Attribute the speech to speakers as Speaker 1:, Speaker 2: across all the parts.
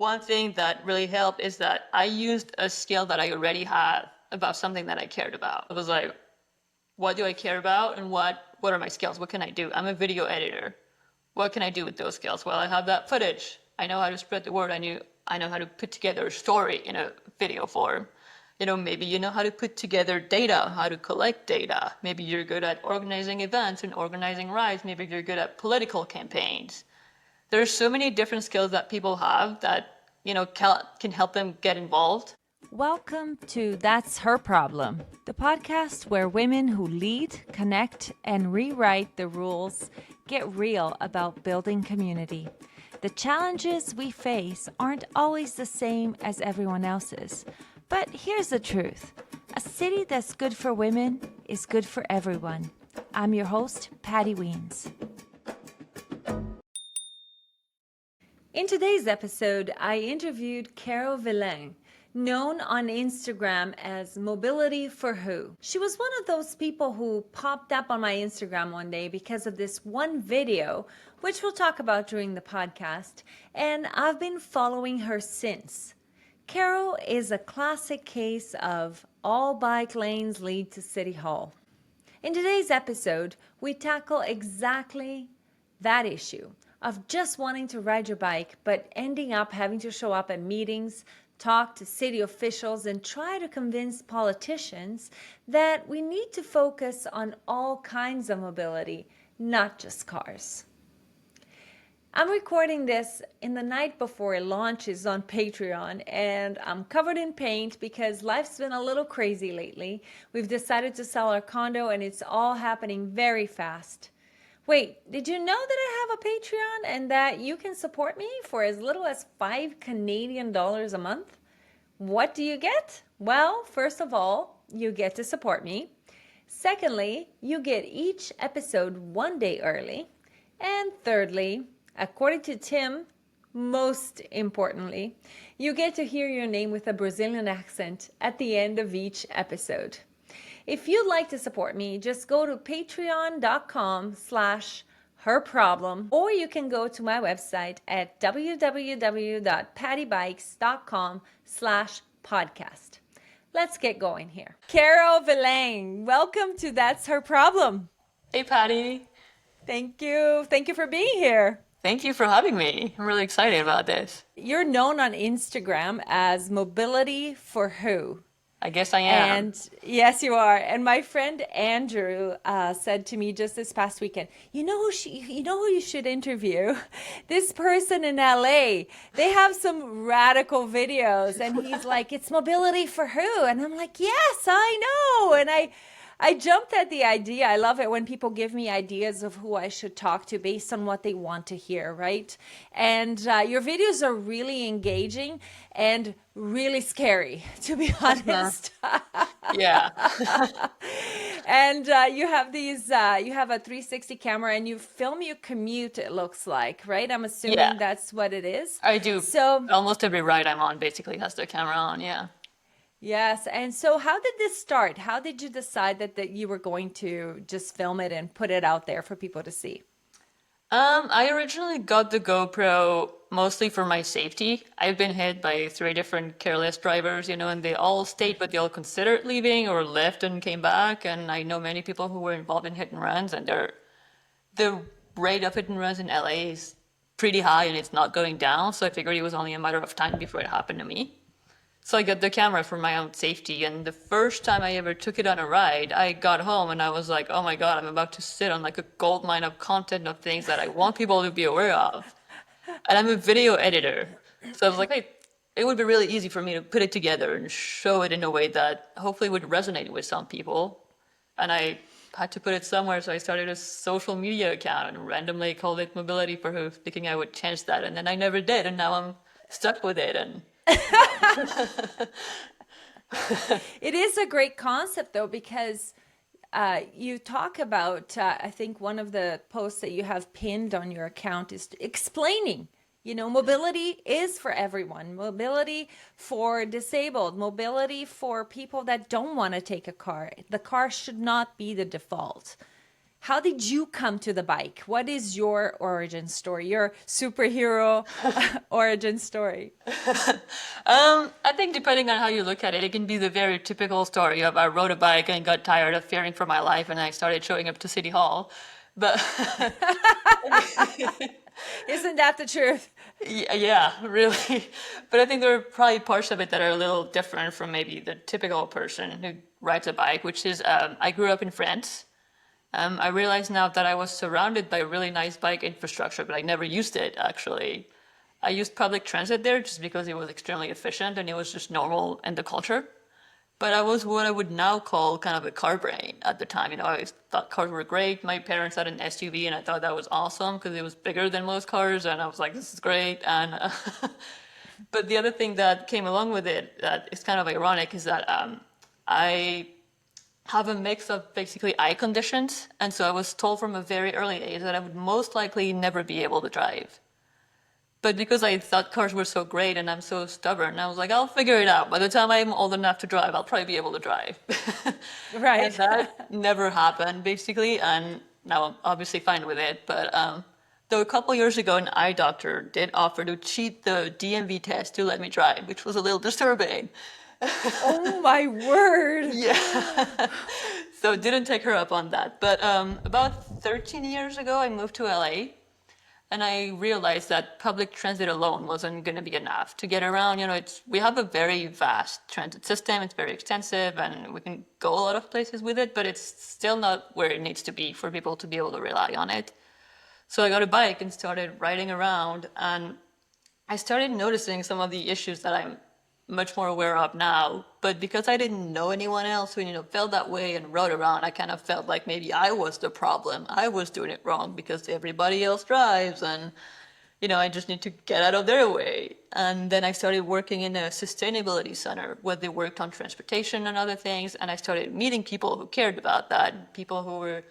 Speaker 1: One thing that really helped is that I used a skill that I already had about something that I cared about. I was like, what do I care about and what are my skills? What can I do? I'm a video editor. What can I do with those skills? Well, I have that footage. I know how to spread the word. I know how to put together a story in a video form. Maybe you know how to put together data, how to collect data. Maybe you're good at organizing events and organizing rides. Maybe you're good at political campaigns. There's so many different skills that people have that, can help them get involved.
Speaker 2: Welcome to That's Her Problem, the podcast where women who lead, connect, and rewrite the rules get real about building community. The challenges we face aren't always the same as everyone else's. But here's the truth. A city that's good for women is good for everyone. I'm your host, Patty Weens. In today's episode, I interviewed Caro Vilain, known on Instagram as Mobility for Who. She was one of those people who popped up on my Instagram one day because of this one video, which we'll talk about during the podcast, and I've been following her since. Caro is a classic case of all bike lanes lead to City Hall. In today's episode, we tackle exactly that issue of just wanting to ride your bike, but ending up having to show up at meetings, talk to city officials, and try to convince politicians that we need to focus on all kinds of mobility, not just cars. I'm recording this in the night before it launches on Patreon, and I'm covered in paint because life's been a little crazy lately. We've decided to sell our condo, and it's all happening very fast. Wait, did you know that I have a Patreon and that you can support me for as little as $5 Canadian a month? What do you get? Well, first of all, you get to support me. Secondly, you get each episode one day early. And thirdly, according to Tim, most importantly, you get to hear your name with a Brazilian accent at the end of each episode. If you'd like to support me, just go to patreon.com/herproblem, or you can go to my website at www.pattybikes.com/podcast. Let's get going here. Caro Vilain, welcome to That's Her Problem.
Speaker 1: Hey, Patty.
Speaker 2: Thank you. Thank you for being here.
Speaker 1: Thank you for having me. I'm really excited about this.
Speaker 2: You're known on Instagram as Mobility for Who.
Speaker 1: I guess I am.
Speaker 2: And yes, you are. And my friend Andrew said to me just this past weekend, you know who you should interview? This person in LA. They have some radical videos, and he's like, it's Mobility for Who? And I'm like, yes, I know. And I jumped at the idea. I love it when people give me ideas of who I should talk to based on what they want to hear, right? And your videos are really engaging and really scary, to be honest.
Speaker 1: Yeah.
Speaker 2: And you have you have a 360 camera and you film your commute, it looks like, right? I'm assuming that's what it is.
Speaker 1: I do.
Speaker 2: So
Speaker 1: almost every ride I'm on basically has the camera on, yeah.
Speaker 2: Yes. And so how did this start? How did you decide that you were going to just film it and put it out there for people to see?
Speaker 1: I originally got the GoPro mostly for my safety. I've been hit by 3 different careless drivers, and they all stayed, but they all considered leaving or left and came back. And I know many people who were involved in hit and runs, and the rate of hit and runs in LA is pretty high and it's not going down. So I figured it was only a matter of time before it happened to me. So I got the camera for my own safety, and the first time I ever took it on a ride, I got home and I was like, oh my God, I'm about to sit on like a gold mine of content of things that I want people to be aware of. And I'm a video editor. So I was like, hey, it would be really easy for me to put it together and show it in a way that hopefully would resonate with some people. And I had to put it somewhere, so I started a social media account and randomly called it Mobility for Who, thinking I would change that. And then I never did, and now I'm stuck with it. And
Speaker 2: it is a great concept though, because you talk about, I think one of the posts that you have pinned on your account is explaining, mobility is for everyone. Mobility for disabled, mobility for people that don't want to take a car. The car should not be the default. How did you come to the bike? What is your origin story, your superhero origin story?
Speaker 1: I think depending on how you look at it, it can be the very typical story of I rode a bike and got tired of fearing for my life and I started showing up to City Hall. But
Speaker 2: Isn't that the truth?
Speaker 1: yeah, really. But I think there are probably parts of it that are a little different from maybe the typical person who rides a bike, which is I grew up in France. I realize now that I was surrounded by really nice bike infrastructure, but I never used it actually. I used public transit there just because it was extremely efficient and it was just normal in the culture. But I was what I would now call kind of a car brain at the time. I always thought cars were great. My parents had an SUV and I thought that was awesome because it was bigger than most cars and I was like, this is great. And but the other thing that came along with it that is kind of ironic is that I have a mix of basically eye conditions. And so I was told from a very early age that I would most likely never be able to drive. But because I thought cars were so great and I'm so stubborn, I was like, I'll figure it out. By the time I'm old enough to drive, I'll probably be able to drive. And
Speaker 2: Right.
Speaker 1: that never happened, basically. And now I'm obviously fine with it. But though a couple years ago, an eye doctor did offer to cheat the DMV test to let me drive, which was a little disturbing.
Speaker 2: Oh my word.
Speaker 1: Yeah. So didn't take her up on that. But about 13 years ago, I moved to LA. And I realized that public transit alone wasn't going to be enough to get around. We have a very vast transit system. It's very extensive, and we can go a lot of places with it. But it's still not where it needs to be for people to be able to rely on it. So I got a bike and started riding around, and I started noticing some of the issues that I'm much more aware of now. But because I didn't know anyone else who, felt that way and rode around, I kind of felt like maybe I was the problem. I was doing it wrong because everybody else drives and, I just need to get out of their way. And then I started working in a sustainability center where they worked on transportation and other things. And I started meeting people who cared about that, people who were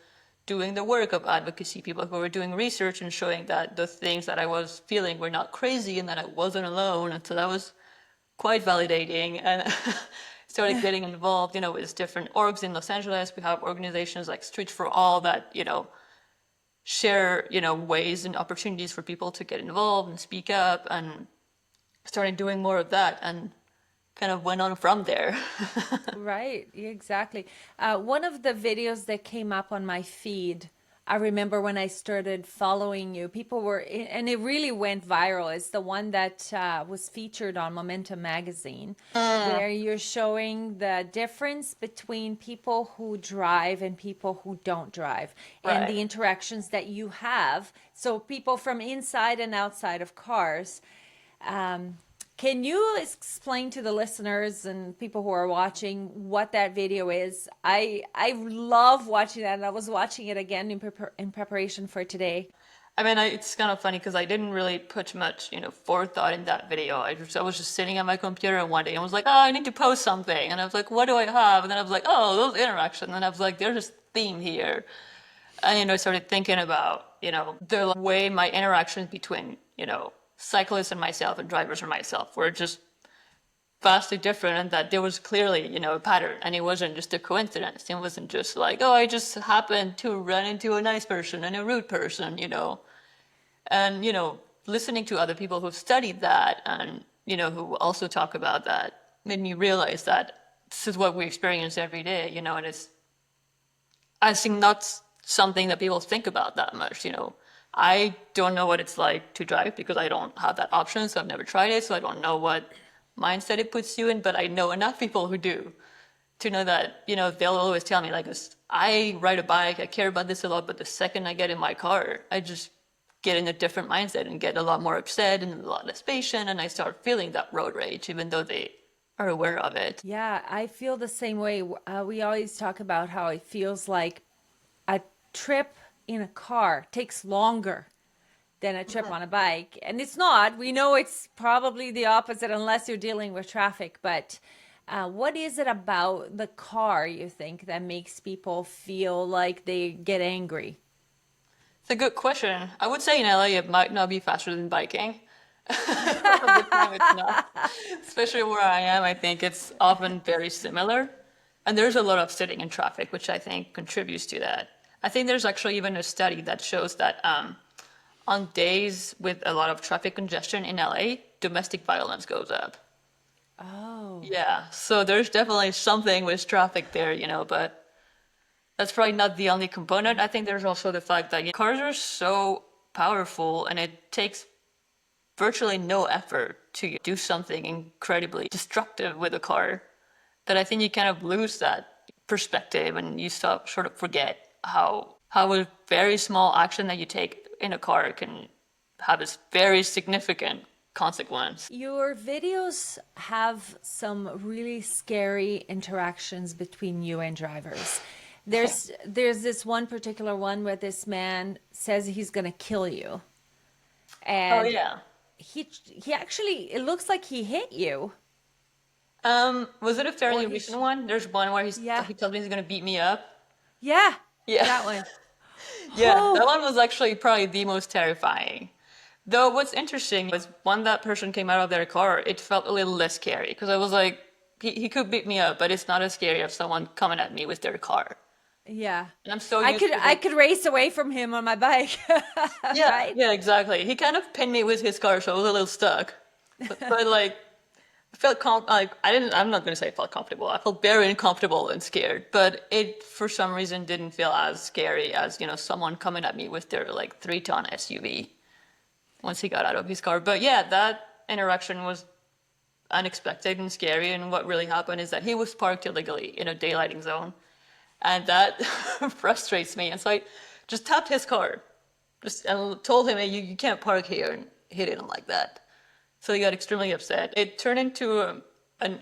Speaker 1: doing the work of advocacy, people who were doing research and showing that the things that I was feeling were not crazy and that I wasn't alone. And so that was quite validating and started getting involved, with different orgs in Los Angeles. We have organizations like Streets for All that, share, ways and opportunities for people to get involved and speak up, and started doing more of that and kind of went on from there.
Speaker 2: Right, exactly. One of the videos that came up on my feed, I remember when I started following you, people were, and it really went viral. It's the one that was featured on Momentum magazine, where you're showing the difference between people who drive and people who don't drive, and the
Speaker 1: Right.
Speaker 2: interactions that you have. So people from inside and outside of cars. Um, can you explain to the listeners and people who are watching what that video is? I love watching that, and I was watching it again in preparation for today.
Speaker 1: I mean, it's kind of funny because I didn't really put much, forethought in that video. I was just sitting at my computer and one day I was like, oh, I need to post something. And I was like, what do I have? And then I was like, oh, those interactions. And I was like, there's a theme here. And, I started thinking about, the way my interactions between, cyclists and myself and drivers and myself were just vastly different, and that there was clearly, a pattern, and it wasn't just a coincidence. It wasn't just like, oh, I just happened to run into a nice person and a rude person, and, listening to other people who've studied that and, who also talk about that made me realize that this is what we experience every day, and it's, I think, not something that people think about that much, I don't know what it's like to drive because I don't have that option, so I've never tried it, so I don't know what mindset it puts you in, but I know enough people who do to know that, they'll always tell me, like, I ride a bike, I care about this a lot, but the second I get in my car, I just get in a different mindset and get a lot more upset and a lot less patient, and I start feeling that road rage, even though they are aware of it.
Speaker 2: Yeah, I feel the same way. We always talk about how it feels like a trip in a car takes longer than a trip on a bike. And it's not. We know it's probably the opposite unless you're dealing with traffic. But what is it about the car, you think, that makes people feel like they get angry?
Speaker 1: It's a good question. I would say in LA it might not be faster than biking. Most of the time it's not. Especially where I am, I think it's often very similar. And there's a lot of sitting in traffic, which I think contributes to that. I think there's actually even a study that shows that on days with a lot of traffic congestion in LA, domestic violence goes up.
Speaker 2: Oh.
Speaker 1: Yeah, so there's definitely something with traffic there, but that's probably not the only component. I think there's also the fact that cars are so powerful and it takes virtually no effort to do something incredibly destructive with a car that I think you kind of lose that perspective and you sort of forget how a very small action that you take in a car can have this very significant consequence.
Speaker 2: Your videos have some really scary interactions between you and drivers. There's this one particular one where this man says he's gonna kill you,
Speaker 1: Oh
Speaker 2: and
Speaker 1: yeah.
Speaker 2: he actually, it looks like he hit you,
Speaker 1: Was it a
Speaker 2: or
Speaker 1: fairly recent one? There's one where
Speaker 2: yeah,
Speaker 1: he told me he's gonna beat me up.
Speaker 2: yeah,
Speaker 1: Yeah.
Speaker 2: that one.
Speaker 1: Yeah, that
Speaker 2: Oh,
Speaker 1: one was actually probably the most terrifying. Though what's interesting was when that person came out of their car, it felt a little less scary because I was like, he could beat me up, but it's not as scary as someone coming at me with their car.
Speaker 2: yeah.
Speaker 1: And I'm so
Speaker 2: I
Speaker 1: used
Speaker 2: could
Speaker 1: to
Speaker 2: I
Speaker 1: like,
Speaker 2: could race away from him on my bike,
Speaker 1: yeah,
Speaker 2: right?
Speaker 1: yeah, exactly. He kind of pinned me with his car, so I was a little stuck. But like, I felt like I'm not gonna say I felt comfortable. I felt very uncomfortable and scared, but it for some reason didn't feel as scary as, someone coming at me with their like 3-ton SUV once he got out of his car. But yeah, that interaction was unexpected and scary. And what really happened is that he was parked illegally in a daylighting zone. And that frustrates me. And so I just tapped his car, just and told him, hey, you can't park here, and hit him like that. So he got extremely upset. It turned into an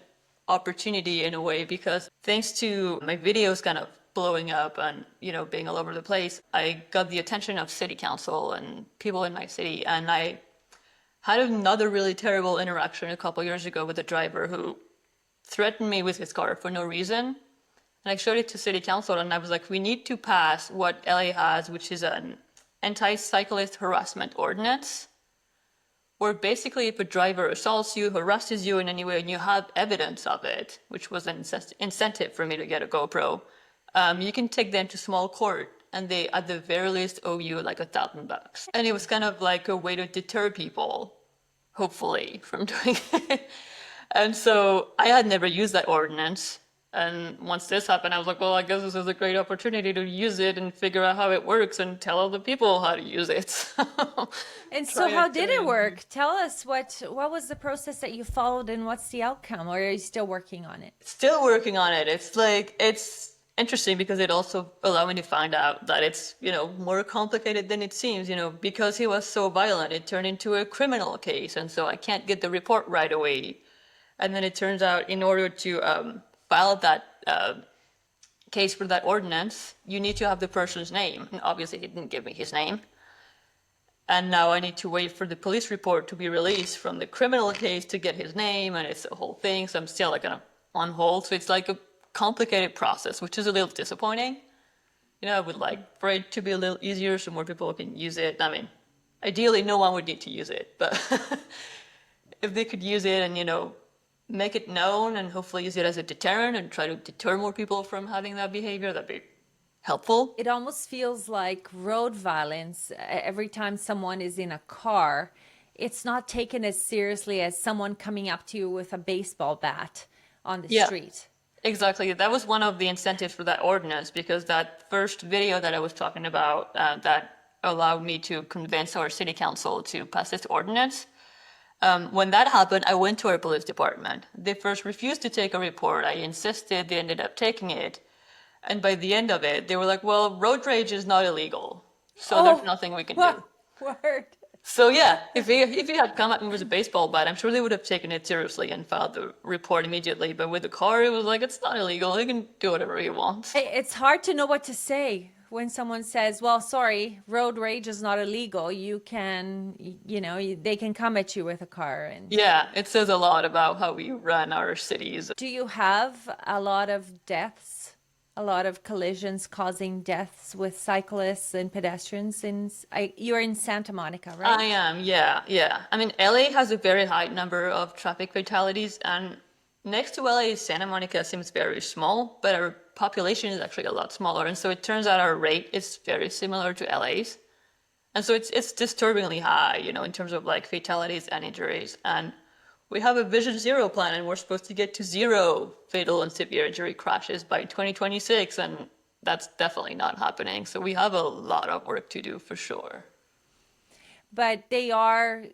Speaker 1: opportunity in a way because thanks to my videos kind of blowing up and being all over the place, I got the attention of city council and people in my city, and I had another really terrible interaction a couple years ago with a driver who threatened me with his car for no reason. And I showed it to city council and I was like, we need to pass what LA has, which is an anti-cyclist harassment ordinance, where basically if a driver assaults you, harasses you in any way, and you have evidence of it, which was an incentive for me to get a GoPro, you can take them to small court and they at the very least owe you like $1,000. And it was kind of like a way to deter people, hopefully, from doing it. And so I had never used that ordinance. And once this happened, I was like, well, I guess this is a great opportunity to use it and figure out how it works and tell other people how to use it.
Speaker 2: And so
Speaker 1: Try
Speaker 2: how
Speaker 1: it
Speaker 2: did it
Speaker 1: too.
Speaker 2: work? Tell us what was the process that you followed and what's the outcome, or are you still working on it?
Speaker 1: Still working on it. It's interesting because it also allowed me to find out that it's, more complicated than it seems, because he was so violent, it turned into a criminal case. And so I can't get the report right away. And then it turns out in order to file that case for that ordinance, you need to have the person's name. And obviously he didn't give me his name. And now I need to wait for the police report to be released from the criminal case to get his name, and it's a whole thing. So I'm still like on hold. So it's like a complicated process, which is a little disappointing. I would like for it to be a little easier so more people can use it. I mean, ideally no one would need to use it, but if they could use it and, make it known and hopefully use it as a deterrent and try to deter more people from having that behavior, that'd be helpful.
Speaker 2: It almost feels like road violence. Every time someone is in a car, it's not taken as seriously as someone coming up to you with a baseball bat on the
Speaker 1: Yeah.
Speaker 2: street.
Speaker 1: Exactly. That was one of the incentives for that ordinance because that first video that I was talking about that allowed me to convince our city council to pass this ordinance. When that happened, I went to our police department. They first refused to take a report. I insisted. They ended up taking it. And by the end of it, they were like, well, road rage is not illegal. So there's
Speaker 2: Oh,
Speaker 1: nothing we can do.
Speaker 2: what word?
Speaker 1: So yeah, if he had come at me with a baseball bat, I'm sure they would have taken it seriously and filed the report immediately. But with the car, it was like, it's not illegal. He can do whatever he wants.
Speaker 2: It's hard to know what to say when someone says, well, sorry, road rage is not illegal. You can, they can come at you with a car. And
Speaker 1: Yeah, it says a lot about how we run our cities.
Speaker 2: do you have a lot of deaths, a lot of collisions causing deaths with cyclists and pedestrians? You're in Santa Monica, right?
Speaker 1: I am, yeah, yeah. I mean, LA has a very high number of traffic fatalities, and Next to LA, Santa Monica seems very small, but our population is actually a lot smaller. And so it turns out our rate is very similar to LA's. And so it's disturbingly high, in terms of like fatalities and injuries. And we have a Vision Zero plan, and we're supposed to get to zero fatal and severe injury crashes by 2026. And that's definitely not happening. So we have a lot of work to do for sure.
Speaker 2: But they are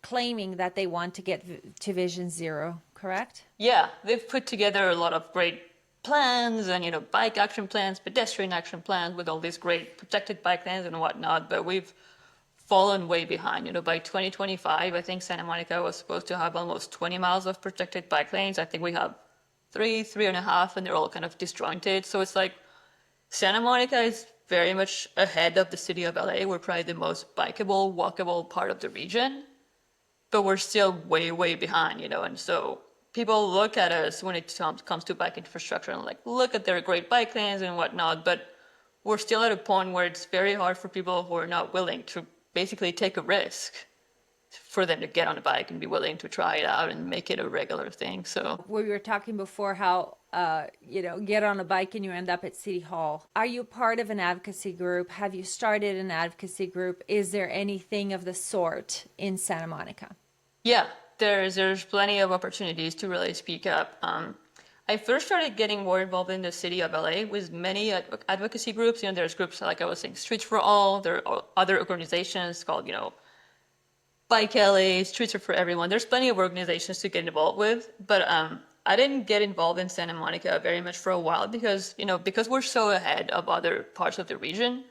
Speaker 2: claiming that they want to get to Vision Zero, correct?
Speaker 1: Yeah, they've put together a lot of great plans and, bike action plans, pedestrian action plans with all these great protected bike lanes and whatnot, but we've fallen way behind. By 2025, I think Santa Monica was supposed to have almost 20 miles of protected bike lanes. I think we have three and a half, and they're all kind of disjointed. So it's like Santa Monica is very much ahead of the city of LA. We're probably the most bikeable, walkable part of the region, but we're still way, way behind, and so people look at us when it comes to bike infrastructure and like, look at their great bike lanes and whatnot, but we're still at a point where it's very hard for people who are not willing to basically take a risk for them to get on a bike and be willing to try it out and make it a regular thing. So
Speaker 2: We were talking before how, get on a bike and you end up at City Hall. Are you part of an advocacy group? Have you started an advocacy group? Is there anything of the sort in Santa Monica?
Speaker 1: yeah, there's plenty of opportunities to really speak up. I first started getting more involved in the city of LA with many advocacy groups. There's groups like I was saying, Streets for All. There are other organizations called, Bike LA, Streets are for Everyone. There's plenty of organizations to get involved with, but I didn't get involved in Santa Monica very much for a while because we're so ahead of other parts of the region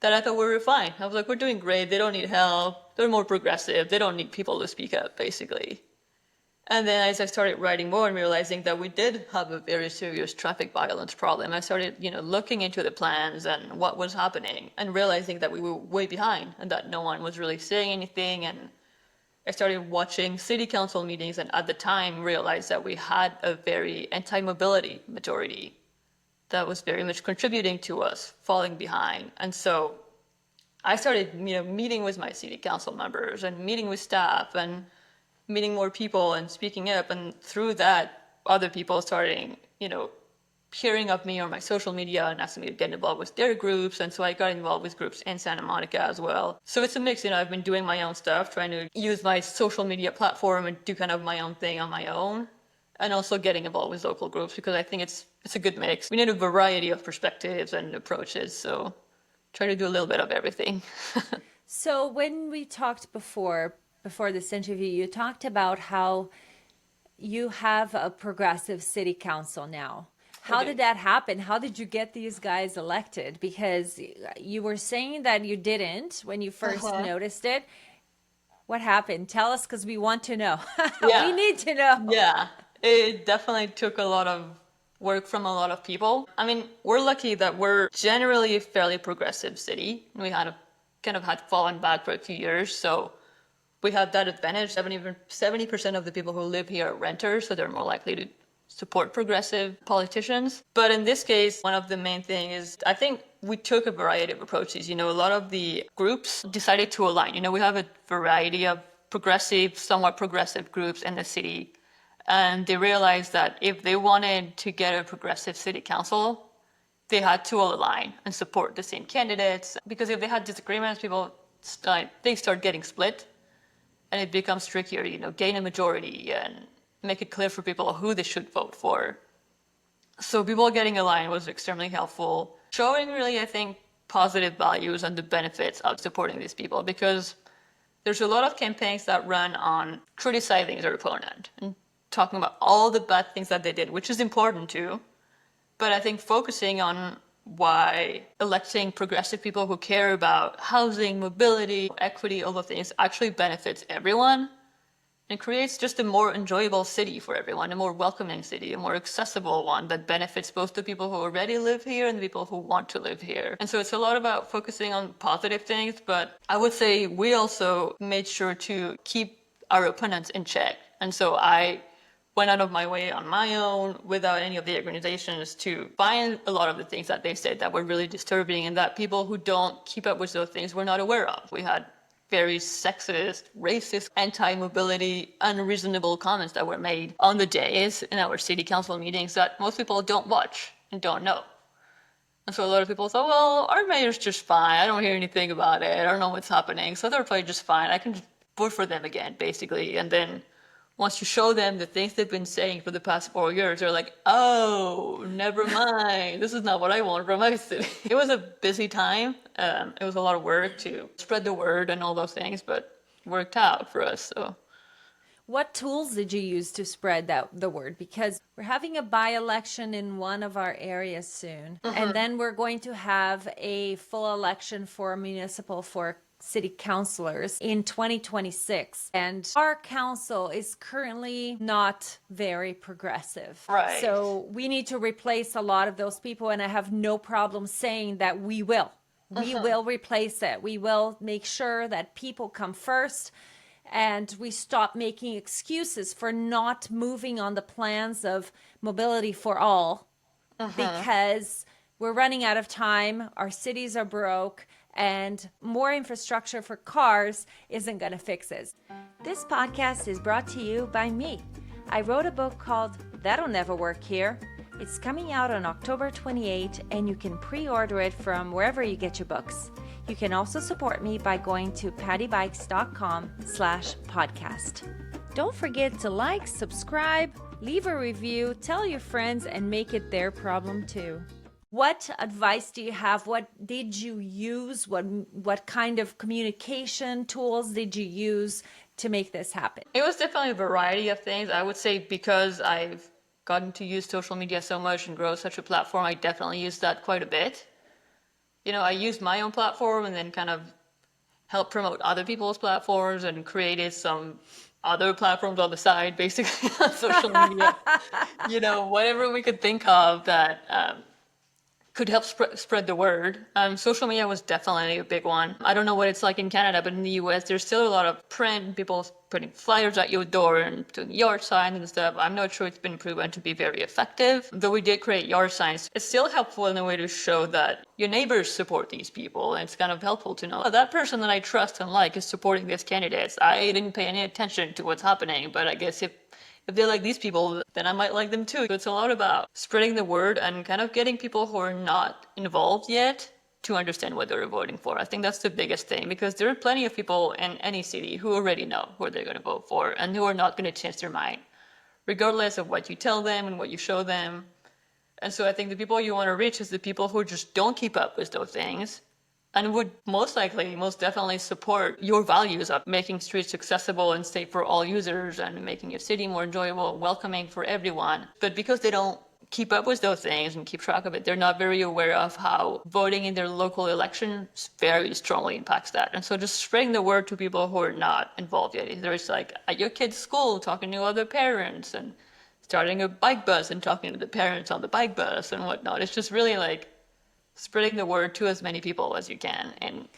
Speaker 1: that I thought we were fine. I was like, we're doing great. They don't need help. They're more progressive. They don't need people to speak up, basically. And then as I started writing more and realizing that we did have a very serious traffic violence problem, I started, looking into the plans and what was happening and realizing that we were way behind and that no one was really saying anything. And I started watching city council meetings and at the time realized that we had a very anti-mobility majority that was very much contributing to us falling behind. And so I started, meeting with my city council members and meeting with staff and meeting more people and speaking up. And through that, other people starting, hearing of me on my social media and asking me to get involved with their groups. And so I got involved with groups in Santa Monica as well. So it's a mix, I've been doing my own stuff, trying to use my social media platform and do kind of my own thing on my own. And also getting involved with local groups because I think it's a good mix. We need a variety of perspectives and approaches. So try to do a little bit of everything.
Speaker 2: So when we talked before this interview, you talked about how you have a progressive city council now. How did that happen? How did you get these guys elected? Because you were saying that you didn't when you first noticed it. What happened? Tell us, because we want to know.
Speaker 1: Yeah.
Speaker 2: We need to know.
Speaker 1: Yeah, it definitely took a lot of work from a lot of people. I mean, we're lucky that we're generally a fairly progressive city. We had fallen back for a few years, so we have that advantage. 70% of the people who live here are renters, so they're more likely to support progressive politicians. But in this case, one of the main things is I think we took a variety of approaches. A lot of the groups decided to align. We have a variety of progressive, somewhat progressive groups in the city. And they realized that if they wanted to get a progressive city council, they had to align and support the same candidates. Because if they had disagreements, they start getting split. And it becomes trickier, gain a majority and make it clear for people who they should vote for. So people getting aligned was extremely helpful. Showing really, I think, positive values and the benefits of supporting these people, because there's a lot of campaigns that run on criticizing their opponent and talking about all the bad things that they did, which is important too. But I think focusing on why electing progressive people who care about housing, mobility, equity, all the things actually benefits everyone and creates just a more enjoyable city for everyone, a more welcoming city, a more accessible one that benefits both the people who already live here and the people who want to live here. And so it's a lot about focusing on positive things, but I would say we also made sure to keep our opponents in check. And so I went out of my way on my own without any of the organizations to find a lot of the things that they said that were really disturbing and that people who don't keep up with those things were not aware of. We had very sexist, racist, anti-mobility, unreasonable comments that were made on the days in our city council meetings that most people don't watch and don't know. And so a lot of people thought, well, our mayor's just fine. I don't hear anything about it. I don't know what's happening. So they're probably just fine. I can just vote for them again, basically. And then once you show them the things they've been saying for the past 4 years, they're like, oh, never mind. This is not what I want from my city. It was a busy time. It was a lot of work to spread the word and all those things, but it worked out for us. So.
Speaker 2: What tools did you use to spread the word? Because we're having a by-election in one of our areas soon, and then we're going to have a full election for city councilors in 2026. And our council is currently not very progressive.
Speaker 1: Right.
Speaker 2: So we need to replace a lot of those people, and I have no problem saying that we will. We will replace it. We will make sure that people come first, and we stop making excuses for not moving on the plans of mobility for all because we're running out of time, our cities are broke, and more infrastructure for cars isn't going to fix it. This podcast is brought to you by me. I wrote a book called That'll Never Work Here. It's coming out on October 28, and you can pre-order it from wherever you get your books. You can also support me by going to pattybikes.com/podcast. Don't forget to like, subscribe, leave a review, tell your friends, and make it their problem too. What advice do you have? What did you use? What kind of communication tools did you use to make this happen?
Speaker 1: It was definitely a variety of things. I would say because I've gotten to use social media so much and grow such a platform, I definitely use that quite a bit. I used my own platform and then kind of helped promote other people's platforms and created some other platforms on the side, basically, on social media. Whatever we could think of that could help spread the word. Social media was definitely a big one. I don't know what it's like in Canada, but in the US, there's still a lot of print, people putting flyers at your door and doing yard signs and stuff. I'm not sure it's been proven to be very effective. Though we did create yard signs, it's still helpful in a way to show that your neighbors support these people. And it's kind of helpful to know, oh, that person that I trust and like is supporting these candidates. I didn't pay any attention to what's happening, but I guess if they like these people, then I might like them too. It's a lot about spreading the word and kind of getting people who are not involved yet to understand what they're voting for. I think that's the biggest thing, because there are plenty of people in any city who already know who they're going to vote for and who are not going to change their mind, regardless of what you tell them and what you show them. And so I think the people you want to reach is the people who just don't keep up with those things and would most definitely support your values of making streets accessible and safe for all users and making your city more enjoyable, welcoming for everyone. But because they don't keep up with those things and keep track of it, they're not very aware of how voting in their local elections very strongly impacts that. And so just spreading the word to people who are not involved yet. There's like at your kid's school, talking to other parents and starting a bike bus and talking to the parents on the bike bus and whatnot. It's just really like spreading the word to as many people as you can in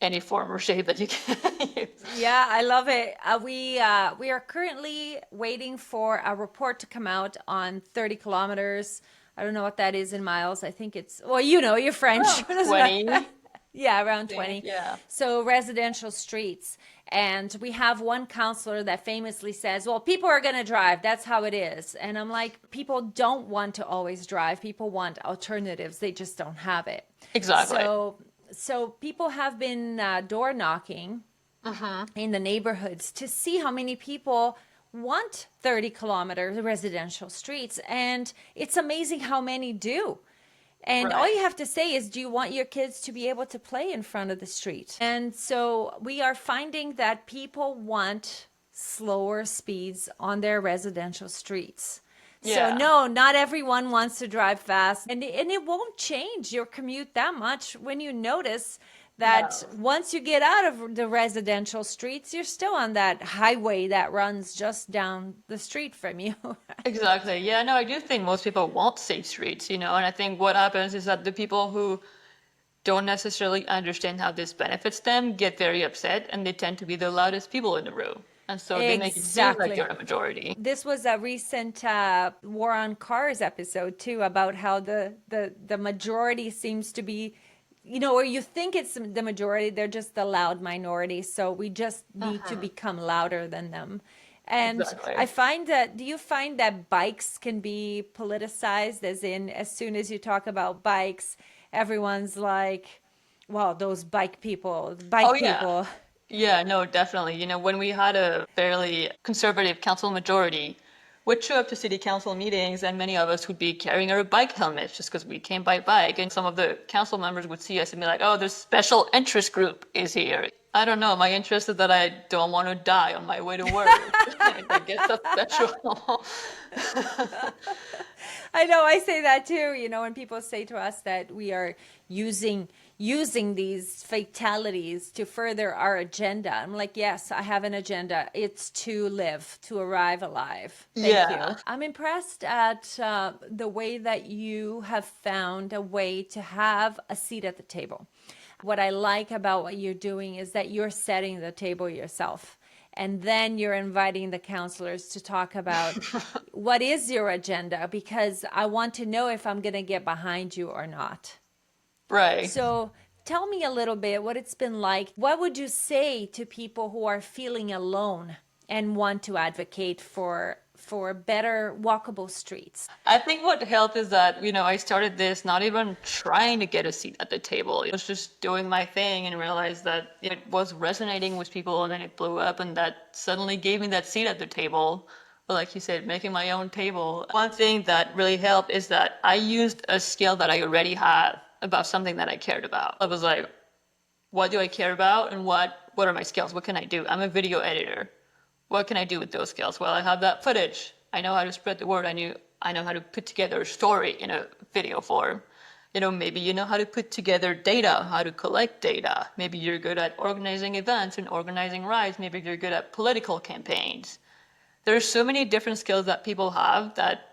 Speaker 1: any form or shape that you can use.
Speaker 2: Yeah, I love it. We are currently waiting for a report to come out on 30 kilometers. I don't know what that is in miles. I think it's, well, you're French.
Speaker 1: Oh, 20.
Speaker 2: Yeah, around 20.
Speaker 1: Yeah.
Speaker 2: So residential streets. And we have one counselor that famously says, well, people are going to drive. That's how it is. And I'm like, people don't want to always drive. People want alternatives. They just don't have it.
Speaker 1: Exactly.
Speaker 2: So people have been door knocking in the neighborhoods to see how many people want 30-kilometer residential streets. And it's amazing how many do. And all you have to say is, do you want your kids to be able to play in front of the street? And so we are finding that people want slower speeds on their residential streets.
Speaker 1: Yeah.
Speaker 2: So no, not everyone wants to drive fast. And it won't change your commute that much when you notice that once you get out of the residential streets, you're still on that highway that runs just down the street from you.
Speaker 1: Exactly. Yeah, no, I do think most people want safe streets, and I think what happens is that the people who don't necessarily understand how this benefits them get very upset, and they tend to be the loudest people in the room. And so they make it seem like they're a majority.
Speaker 2: This was a recent War on Cars episode too, about how the majority seems to be or you think it's the majority, they're just the loud minority. So we just need to become louder than them. And I
Speaker 1: Exactly.
Speaker 2: find that, do you find that bikes can be politicized, as in, as soon as you talk about bikes, everyone's like, well, those
Speaker 1: Oh
Speaker 2: bike
Speaker 1: yeah.
Speaker 2: people.
Speaker 1: Yeah, no, definitely. When we had a fairly conservative council majority, we'd show up to city council meetings and many of us would be carrying our bike helmets just because we came by bike. And some of the council members would see us and be like, oh, this special interest group is here. I don't know. My interest is that I don't want to die on my way to work. I guess that's special.
Speaker 2: I know, I say that too, when people say to us that we are using these fatalities to further our agenda. I'm like, yes, I have an agenda. It's to live, to arrive alive. Thank
Speaker 1: Yeah.
Speaker 2: you. I'm impressed at the way that you have found a way to have a seat at the table. What I like about what you're doing is that you're setting the table yourself. And then you're inviting the counselors to talk about what is your agenda, because I want to know if I'm going to get behind you or not.
Speaker 1: Right.
Speaker 2: So tell me a little bit what it's been like. What would you say to people who are feeling alone and want to advocate for better walkable streets?
Speaker 1: I think what helped is that, I started this not even trying to get a seat at the table. It was just doing my thing and realized that it was resonating with people and then it blew up and that suddenly gave me that seat at the table. But like you said, making my own table. One thing that really helped is that I used a skill that I already had about something that I cared about. I was like, what do I care about and what are my skills? What can I do? I'm a video editor. What can I do with those skills? Well, I have that footage. I know how to spread the word. I know how to put together a story in a video form. Maybe you know how to put together data, how to collect data. Maybe you're good at organizing events and organizing rides. Maybe you're good at political campaigns. There's so many different skills that people have that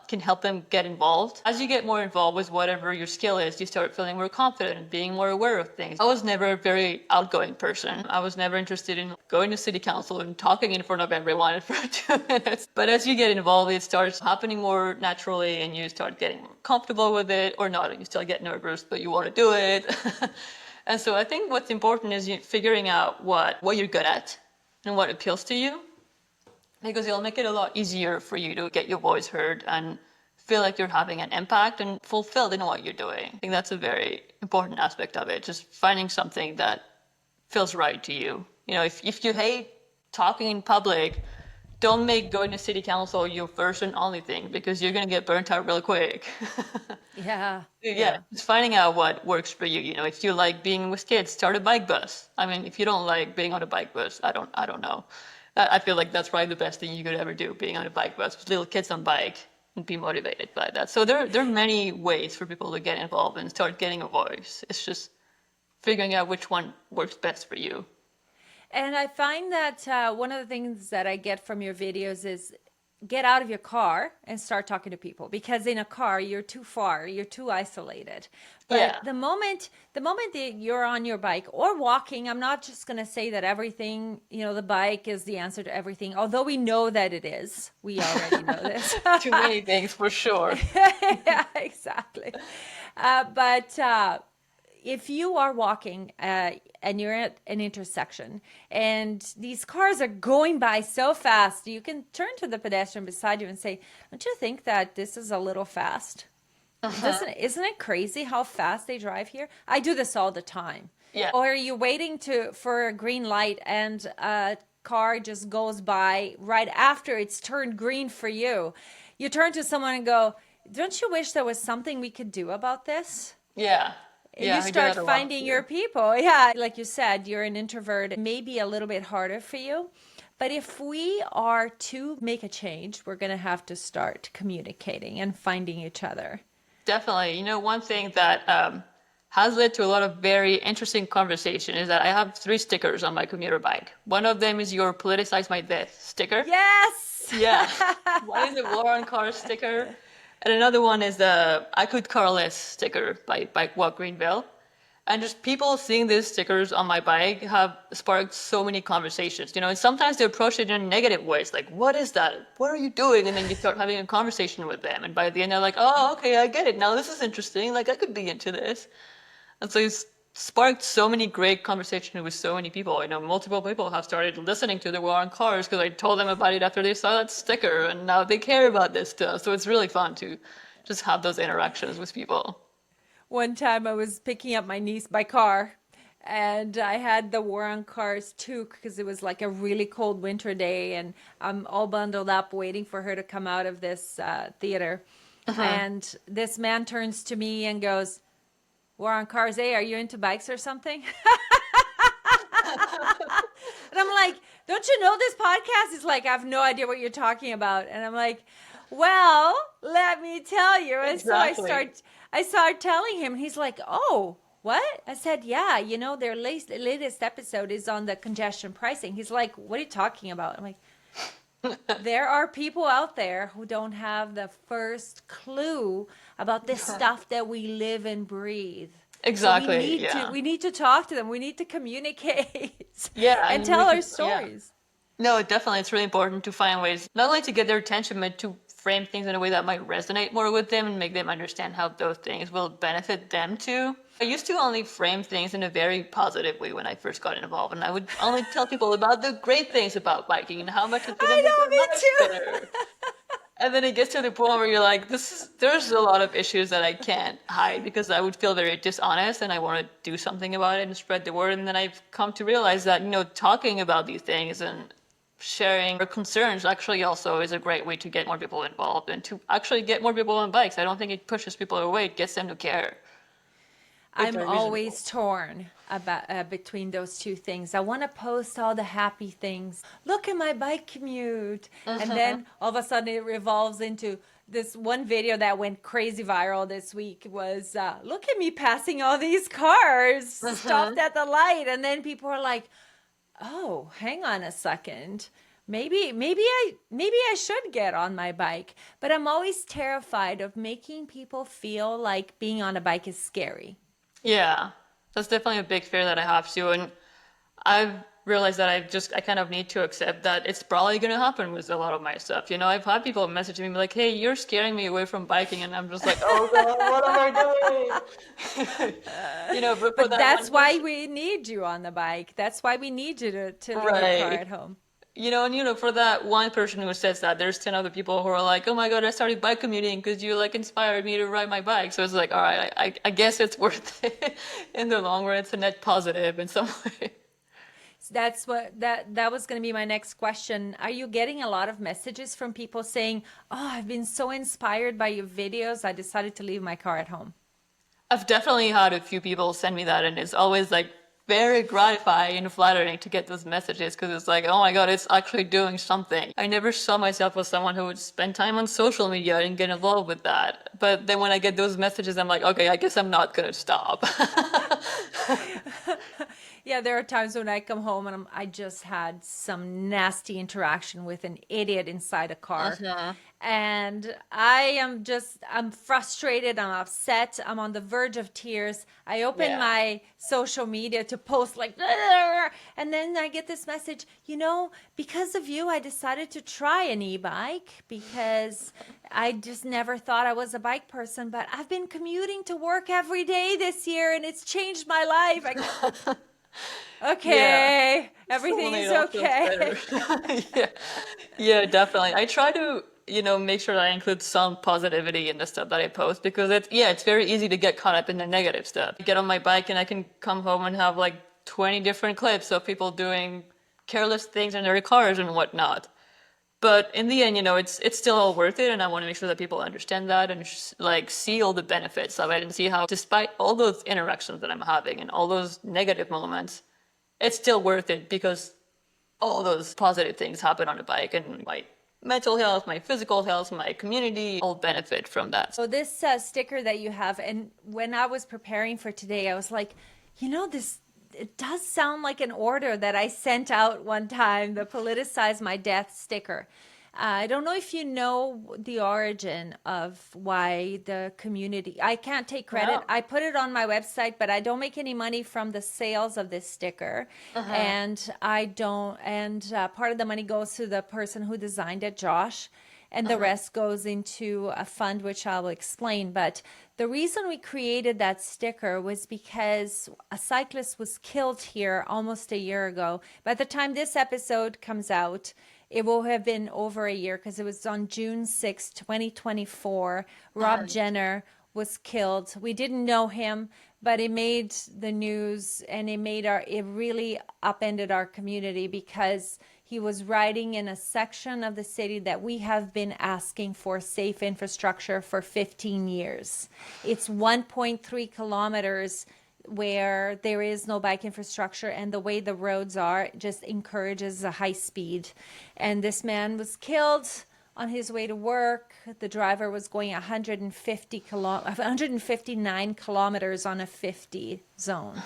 Speaker 1: can help them get involved. As you get more involved with whatever your skill is, you start feeling more confident and being more aware of things. I was never a very outgoing person. I was never interested in going to city council and talking in front of everyone for 2 minutes. But as you get involved, it starts happening more naturally and you start getting more comfortable with it, or not, and you still get nervous, but you want to do it. And so I think what's important is you figuring out what you're good at and what appeals to you, because it'll make it a lot easier for you to get your voice heard and feel like you're having an impact and fulfilled in what you're doing. I think that's a very important aspect of it, just finding something that feels right to you. If you hate talking in public, don't make going to city council your first and only thing, because you're going to get burnt out real quick.
Speaker 2: Yeah,
Speaker 1: Yeah,
Speaker 2: yeah.
Speaker 1: just finding out what works for you. If you like being with kids, start a bike bus. I mean, if you don't like being on a bike bus, I don't know. I feel like that's probably the best thing you could ever do, being on a bike bus with little kids on bike and be motivated by that. So there are many ways for people to get involved and start getting a voice. It's just figuring out which one works best for you.
Speaker 2: And I find that one of the things that I get from your videos is get out of your car and start talking to people, because in a car you're too far, you're too isolated. But
Speaker 1: Yeah.
Speaker 2: the moment that you're on your bike or walking, I'm not just going to say that everything, the bike is the answer to everything, although we know that it is. We already know this.
Speaker 1: Too many things for sure.
Speaker 2: Yeah, exactly. But if you are walking and you're at an intersection and these cars are going by so fast, you can turn to the pedestrian beside you and say, don't you think that this is a little fast? Isn't it crazy how fast they drive here? I do this all the time.
Speaker 1: Yeah.
Speaker 2: Or you're waiting for a green light and a car just goes by right after it's turned green for you. You turn to someone and go, don't you wish there was something we could do about this?
Speaker 1: Yeah. Yeah,
Speaker 2: You
Speaker 1: I do
Speaker 2: start
Speaker 1: that a lot
Speaker 2: finding your
Speaker 1: too.
Speaker 2: people. Yeah, like you said, you're an introvert. It may be a little bit harder for you. But if we are to make a change, we're going to have to start communicating and finding each other.
Speaker 1: Definitely. One thing that has led to a lot of very interesting conversation is that I have 3 stickers on my commuter bike. One of them is your politicize my death sticker.
Speaker 2: Yes!
Speaker 1: Yeah. One is the war on cars sticker. And another one is the I could car less sticker by Bike Walk Greenville. And just people seeing these stickers on my bike have sparked so many conversations, and sometimes they approach it in negative ways, like, what is that? What are you doing? And then you start having a conversation with them. And by the end, they're like, oh, okay, I get it. Now this is interesting. Like, I could be into this. And so it's sparked so many great conversations with so many people. I know multiple people have started listening to the War on Cars because I told them about it after they saw that sticker, and now they care about this stuff. So it's really fun to just have those interactions with people.
Speaker 2: One time I was picking up my niece by car, and I had the War on Cars toque because it was like a really cold winter day, and I'm all bundled up waiting for her to come out of this theater. And this man turns to me and goes, War on Cars, hey, are you into bikes or something? And I'm like, don't you know this podcast? He's like, I have no idea what you're talking about. And I'm like, well, let me tell you. And so
Speaker 1: Exactly.
Speaker 2: I start telling him, and he's like, oh, what? I said, yeah, you know, their latest episode is on the congestion pricing. He's like, what are you talking about? I'm like, there are people out there who don't have the first clue about this stuff that we live and breathe. So
Speaker 1: Exactly. Yeah.
Speaker 2: we need to talk to them. We need to communicate
Speaker 1: Yeah,
Speaker 2: and
Speaker 1: and we
Speaker 2: tell our
Speaker 1: could, yeah.
Speaker 2: stories.
Speaker 1: No, definitely. It's really important to find ways not only to get their attention, but to frame things in a way that might resonate more with them and make them understand how those things will benefit them too. I used to only frame things in a very positive way when I first got involved, and I would only tell people about the great things about biking and how much it's gonna
Speaker 2: I
Speaker 1: make their
Speaker 2: know, me
Speaker 1: lives
Speaker 2: too.
Speaker 1: better. And then it gets to the point where you're like, there's a lot of issues that I can't hide because I would feel very dishonest and I want to do something about it and spread the word. And then I've come to realize that, talking about these things and sharing our concerns actually also is a great way to get more people involved and to actually get more people on bikes. I don't think it pushes people away, it gets them to care if
Speaker 2: I'm
Speaker 1: they're reasonable.
Speaker 2: always torn about between those two things. I want to post all the happy things. Look at my bike commute, and then all of a sudden it revolves into this one video that went crazy viral this week was look at me passing all these cars stopped at the light, and then people are like, oh, hang on a second. Maybe I should get on my bike, but I'm always terrified of making people feel like being on a bike is scary.
Speaker 1: Yeah, that's definitely a big fear that I have too. And I've realized that I kind of need to accept that it's probably going to happen with a lot of my stuff. I've had people messaging me like, hey, you're scaring me away from biking. And I'm just like, oh God, what am I doing? But for
Speaker 2: But
Speaker 1: that
Speaker 2: that's
Speaker 1: one
Speaker 2: why
Speaker 1: person,
Speaker 2: we need you on the bike. That's why we need you to leave your car
Speaker 1: right.
Speaker 2: at home.
Speaker 1: For that one person who says that, there's 10 other people who are like, oh my God, I started bike commuting because you like inspired me to ride my bike. So it's like, all right, I guess it's worth it in the long run. It's a net positive in some way.
Speaker 2: That's what that was going to be my next question. Are you getting a lot of messages from people saying, "Oh, I've been so inspired by your videos. I decided to leave my car at home."
Speaker 1: I've definitely had a few people send me that, and it's always like very gratifying and flattering to get those messages because it's like, oh my God, it's actually doing something. I never saw myself as someone who would spend time on social media and get involved with that. But then when I get those messages, I'm like, okay, I guess I'm not gonna stop.
Speaker 2: Yeah, there are times when I come home and I just had some nasty interaction with an idiot inside a car.
Speaker 1: Uh-huh.
Speaker 2: And I'm frustrated, I'm upset, I'm on the verge of tears. I open
Speaker 1: Yeah.
Speaker 2: my social media to post like, and then I get this message, because of you, I decided to try an e-bike because I just never thought I was a bike person, but I've been commuting to work every day this year and it's changed my life. I go,
Speaker 1: Yeah.
Speaker 2: okay, everything
Speaker 1: Suddenly
Speaker 2: is
Speaker 1: it all feels better.
Speaker 2: okay.
Speaker 1: Yeah. Yeah, definitely. I try to, make sure that I include some positivity in the stuff that I post because it's very easy to get caught up in the negative stuff. I get on my bike and I can come home and have like 20 different clips of people doing careless things in their cars and whatnot. But in the end, it's still all worth it, and I want to make sure that people understand that and like see all the benefits of it and see how, despite all those interactions that I'm having and all those negative moments, it's still worth it because all those positive things happen on a bike, and my mental health, my physical health, my community all benefit from that.
Speaker 2: So this sticker that you have, and when I was preparing for today, I was like, this it does sound like an order that I sent out one time, the Politicize My Death sticker. I don't know if you know the origin of why the community. I can't take credit.
Speaker 1: No.
Speaker 2: I put it on my website, but I don't make any money from the sales of this sticker,
Speaker 1: Uh-huh.
Speaker 2: and I don't. And part of the money goes to the person who designed it, Josh. and the rest goes into a fund, which I'll explain. But the reason we created that sticker was because a cyclist was killed here almost a year ago. By the time this episode comes out, it will have been over a year because it was on June 6th, 2024. Rob Jenner was killed. We didn't know him, but it made the news, and it really upended our community because he was riding in a section of the city that we have been asking for safe infrastructure for 15 years. It's 1.3 kilometers where there is no bike infrastructure, and the way the roads are just encourages a high speed. And this man was killed on his way to work. The driver was going 159 kilometers on a 50 zone.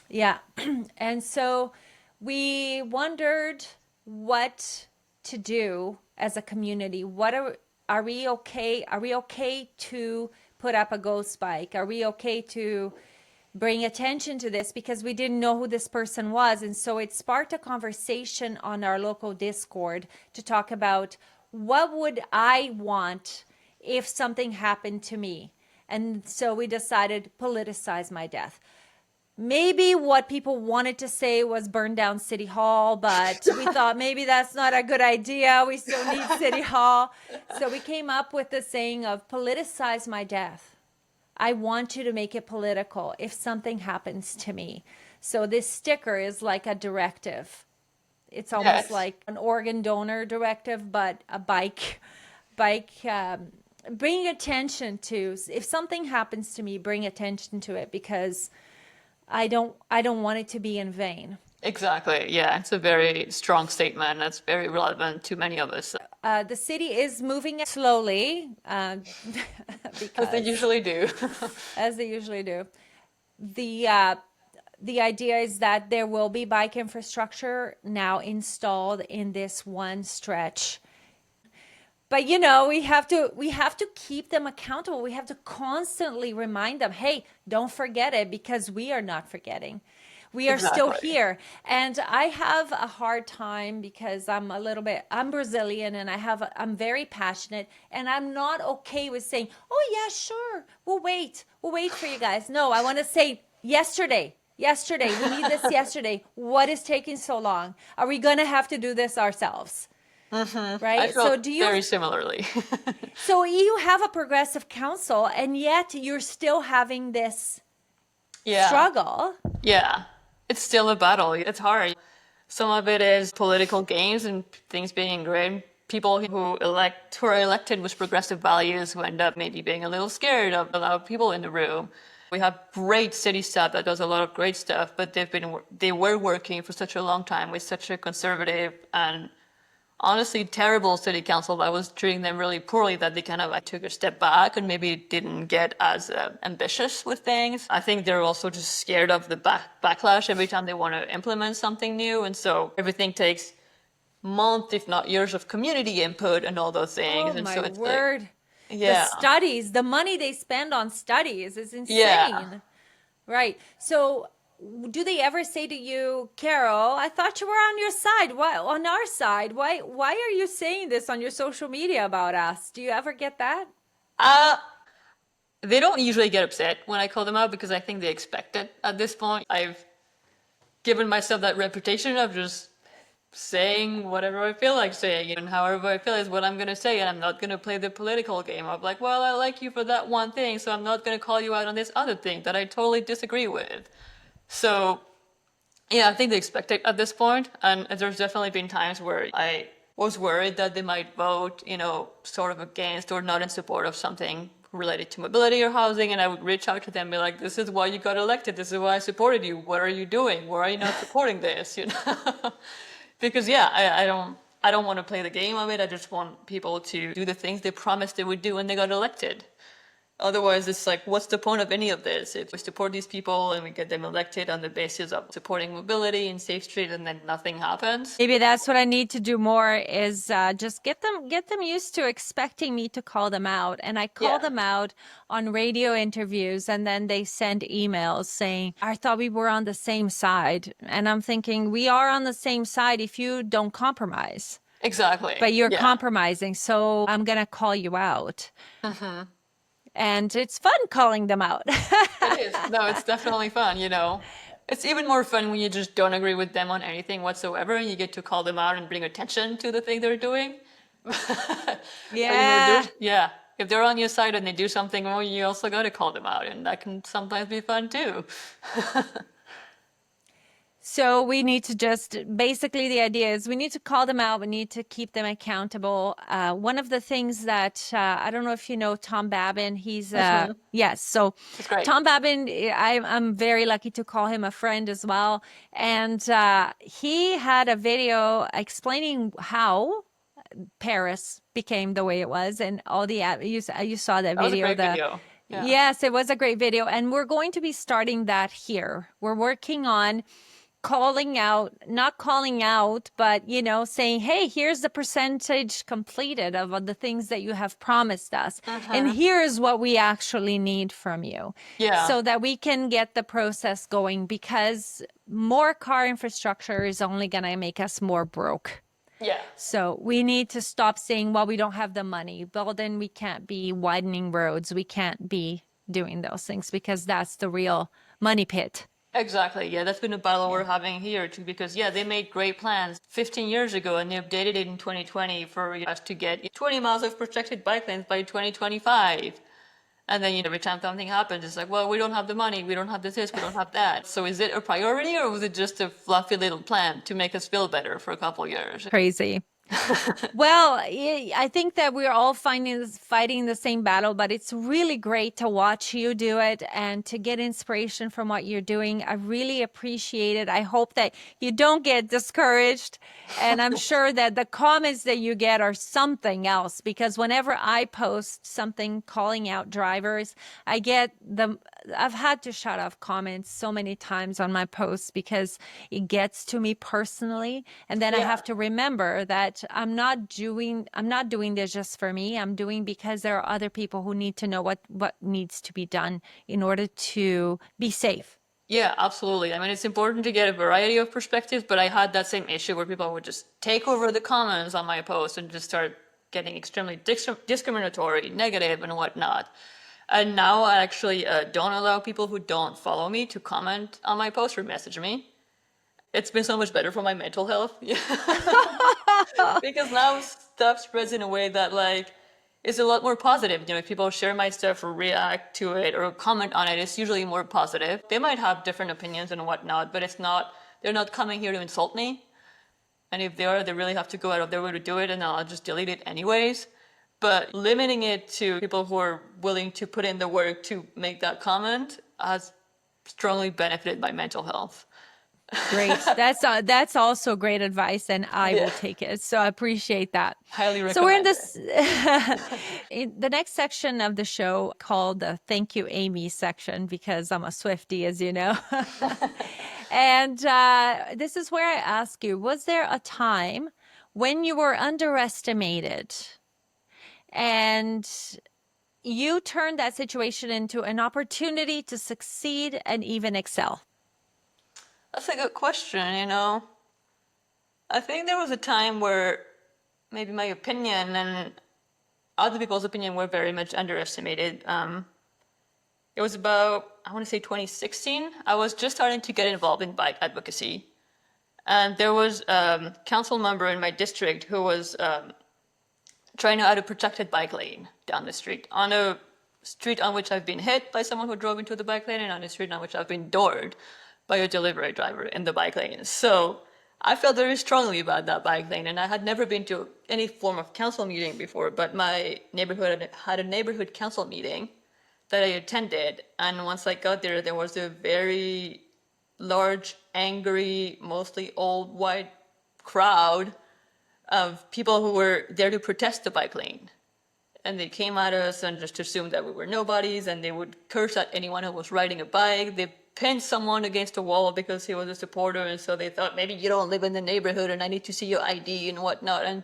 Speaker 2: Yeah. And so we wondered what to do as a community. Are we okay? Are we okay to put up a ghost bike? Are we okay to bring attention to this? Because we didn't know who this person was. And so it sparked a conversation on our local Discord to talk about what would I want if something happened to me. And so we decided politicize my death. Maybe what people wanted to say was burn down City Hall, but we thought maybe that's not a good idea. We still need City Hall. So we came up with the saying of politicize my death. I want you to make it political if something happens to me. So this sticker is like a directive. It's almost like an organ donor directive, but a bike, bring attention to, if something happens to me, bring attention to it, because I don't want it to be in vain.
Speaker 1: Exactly. Yeah, it's a very strong statement. That's very relevant to many of us.
Speaker 2: The city is moving slowly because
Speaker 1: As they usually do.
Speaker 2: as they usually do. The idea is that there will be bike infrastructure now installed in this one stretch. But we have to keep them accountable. We have to constantly remind them, hey, don't forget it, because we are not forgetting. We are still here. And I have a hard time because I'm Brazilian, and I'm very passionate, and I'm not okay with saying, oh yeah, sure, we'll wait for you guys. No, I want to say yesterday, we need this yesterday. What is taking so long? Are we going to have to do this ourselves?
Speaker 1: Mm-hmm.
Speaker 2: Right?
Speaker 1: I felt very similarly.
Speaker 2: So you have a progressive council, and yet you're still having this struggle.
Speaker 1: Yeah. It's still a battle. It's hard. Some of it is political games and things being ingrained. People who are elected with progressive values who end up maybe being a little scared of a lot of people in the room. We have great city staff that does a lot of great stuff, but they were working for such a long time with such a conservative and honestly terrible city council that was treating them really poorly, that they kind of took a step back and maybe didn't get as ambitious with things. I think they're also just scared of the backlash every time they want to implement something new, and so everything takes months, if not years, of community input and all those things.
Speaker 2: Oh
Speaker 1: and
Speaker 2: my
Speaker 1: so it's
Speaker 2: word.
Speaker 1: Yeah.
Speaker 2: The studies, the money they spend on studies is insane.
Speaker 1: Yeah.
Speaker 2: Right. So do they ever say to you, Caro, I thought you were on your side. Why on our side? Why are you saying this on your social media about us? Do you ever get that?
Speaker 1: They don't usually get upset when I call them out because I think they expect it at this point. I've given myself that reputation of just saying whatever I feel like saying, and however I feel is what I'm going to say, and I'm not going to play the political game of like, well, I like you for that one thing, so I'm not going to call you out on this other thing that I totally disagree with. So, yeah, I think they expect it at this point, and there's definitely been times where I was worried that they might vote, sort of against or not in support of something related to mobility or housing, and I would reach out to them and be like, this is why you got elected, this is why I supported you, what are you doing, why are you not supporting this, Because, yeah, I don't want to play the game of it, I just want people to do the things they promised they would do when they got elected. Otherwise, it's like, what's the point of any of this? If we support these people and we get them elected on the basis of supporting mobility and Safe Street, and then nothing happens.
Speaker 2: Maybe that's what I need to do more is just get them used to expecting me to call them out. And I call them out on radio interviews, and then they send emails saying, I thought we were on the same side. And I'm thinking, we are on the same side if you don't compromise.
Speaker 1: Exactly.
Speaker 2: but you're
Speaker 1: Yeah.
Speaker 2: compromising. So I'm going to call you out.
Speaker 1: Hmm.
Speaker 2: And it's fun calling them out.
Speaker 1: It is. No, it's definitely fun, you know. It's even more fun when you just don't agree with them on anything whatsoever and you get to call them out and bring attention to the thing they're doing. But you know,
Speaker 2: Yeah.
Speaker 1: yeah, if they're on your side and they do something wrong, you also got to call them out, and that can sometimes be fun too.
Speaker 2: So we need to just basically the idea is we need to call them out. We need to keep them accountable. One of the things that I don't know if you know Tom Babin. He's
Speaker 1: Hmm.
Speaker 2: yes. So
Speaker 1: It's great.
Speaker 2: Tom Babin, I'm very lucky to call him a friend as well. And he had a video explaining how Paris became the way it was, and all the you saw that
Speaker 1: That was a
Speaker 2: video.
Speaker 1: great
Speaker 2: The
Speaker 1: video. Yeah.
Speaker 2: Yes, it was a great video, and we're going to be starting that here. We're working on calling out, not calling out, but saying, hey, here's the percentage completed of the things that you have promised us. And
Speaker 1: Hmm.
Speaker 2: here's what we actually need from you
Speaker 1: Yeah.
Speaker 2: so that we can get the process going, because more car infrastructure is only going to make us more broke.
Speaker 1: Yeah.
Speaker 2: So we need to stop saying, well, we don't have the money. Well, then we can't be widening roads. We can't be doing those things, because that's the real money pit.
Speaker 1: Exactly. Yeah, that's been a battle
Speaker 2: Yeah.
Speaker 1: we're having here too, because yeah, they made great plans 15 years ago and they updated it in 2020 for us to get 20 miles of protected bike lanes by 2025. And then, every time something happens, it's like, well, we don't have the money, we don't have this, we don't have that. So is it a priority or was it just a fluffy little plan to make us feel better for a couple years?
Speaker 2: Crazy. Well, I think that we're all fighting the same battle, but it's really great to watch you do it and to get inspiration from what you're doing. I really appreciate it. I hope that you don't get discouraged. And I'm sure that the comments that you get are something else, because whenever I post something calling out drivers, I've had to shut off comments so many times on my posts because it gets to me personally. And then I
Speaker 1: Yeah.
Speaker 2: have to remember that I'm not doing this just for me. I'm doing because there are other people who need to know what needs to be done in order to be safe.
Speaker 1: Yeah, absolutely. I mean, it's important to get a variety of perspectives, but I had that same issue where people would just take over the comments on my post and just start getting extremely discriminatory, negative, and whatnot. And now I actually don't allow people who don't follow me to comment on my post or message me. It's been so much better for my mental health. Because now stuff spreads in a way that like is a lot more positive. If people share my stuff or react to it or comment on it, it's usually more positive. They might have different opinions and whatnot, but they're not coming here to insult me. And if they are, they really have to go out of their way to do it, and I'll just delete it anyways. But limiting it to people who are willing to put in the work to make that comment has strongly benefited my mental health.
Speaker 2: Great. That's also great advice, and I
Speaker 1: Yeah,
Speaker 2: will take it. So I appreciate that.
Speaker 1: highly
Speaker 2: So we're in
Speaker 1: recommend it.
Speaker 2: this in the next section of the show called the Thank You, Amy section, because I'm a Swiftie, as you know. And this is where I ask you, was there a time when you were underestimated and you turned that situation into an opportunity to succeed and even excel?
Speaker 1: That's a good question. I think there was a time where maybe my opinion and other people's opinion were very much underestimated. It was about, I want to say 2016. I was just starting to get involved in bike advocacy. And there was a council member in my district who was trying to add a protected bike lane down the street, on a street on which I've been hit by someone who drove into the bike lane, and on a street on which I've been doored by a delivery driver in the bike lane. So I felt very strongly about that bike lane, and I had never been to any form of council meeting before, but my neighborhood had a neighborhood council meeting that I attended, and once I got there, there was a very large, angry, mostly old white crowd of people who were there to protest the bike lane. And they came at us and just assumed that we were nobodies, and they would curse at anyone who was riding a bike. They pinned someone against a wall because he was a supporter, and so they thought maybe you don't live in the neighborhood and I need to see your ID and whatnot. And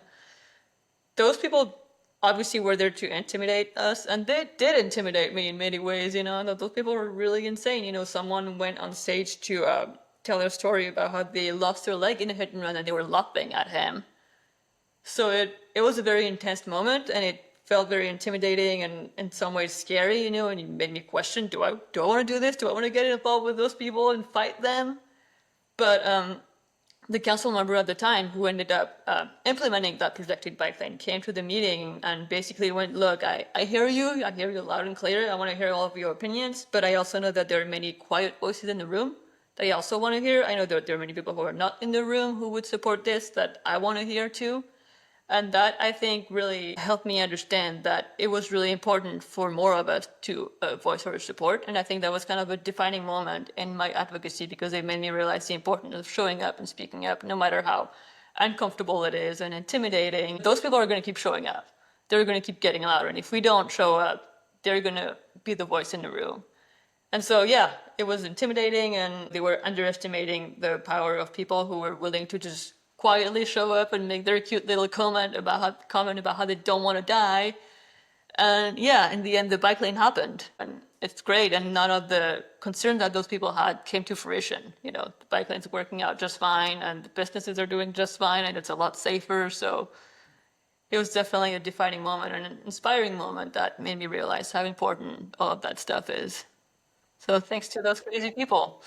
Speaker 1: those people obviously were there to intimidate us, and they did intimidate me in many ways. Those people were really insane. Someone went on stage to tell their story about how they lost their leg in a hit and run and they were laughing at him. So it was a very intense moment, and it felt very intimidating and in some ways scary, you know, and it made me question, do I want to do this? Do I want to get involved with those people and fight them? But the council member at the time who ended up implementing that projected bike lane came to the meeting and basically went, look, I hear you. I hear you loud and clear. I want to hear all of your opinions, but I also know that there are many quiet voices in the room that I also want to hear. I know that there are many people who are not in the room who would support this that I want to hear too. And that, I think, really helped me understand that it was really important for more of us to voice our support. And I think that was kind of a defining moment in my advocacy because it made me realize the importance of showing up and speaking up, no matter how uncomfortable it is and intimidating. Those people are going to keep showing up. They're going to keep getting louder. And if we don't show up, they're going to be the voice in the room. And so, yeah, it was intimidating, and they were underestimating the power of people who were willing to just quietly show up and make their cute little comment about how they don't want to die. And yeah, in the end, the bike lane happened, and it's great. And none of the concerns that those people had came to fruition. You know, the bike lane's working out just fine, and the businesses are doing just fine, and it's a lot safer. So it was definitely a defining moment and an inspiring moment that made me realize how important all of that stuff is. So thanks to those crazy people.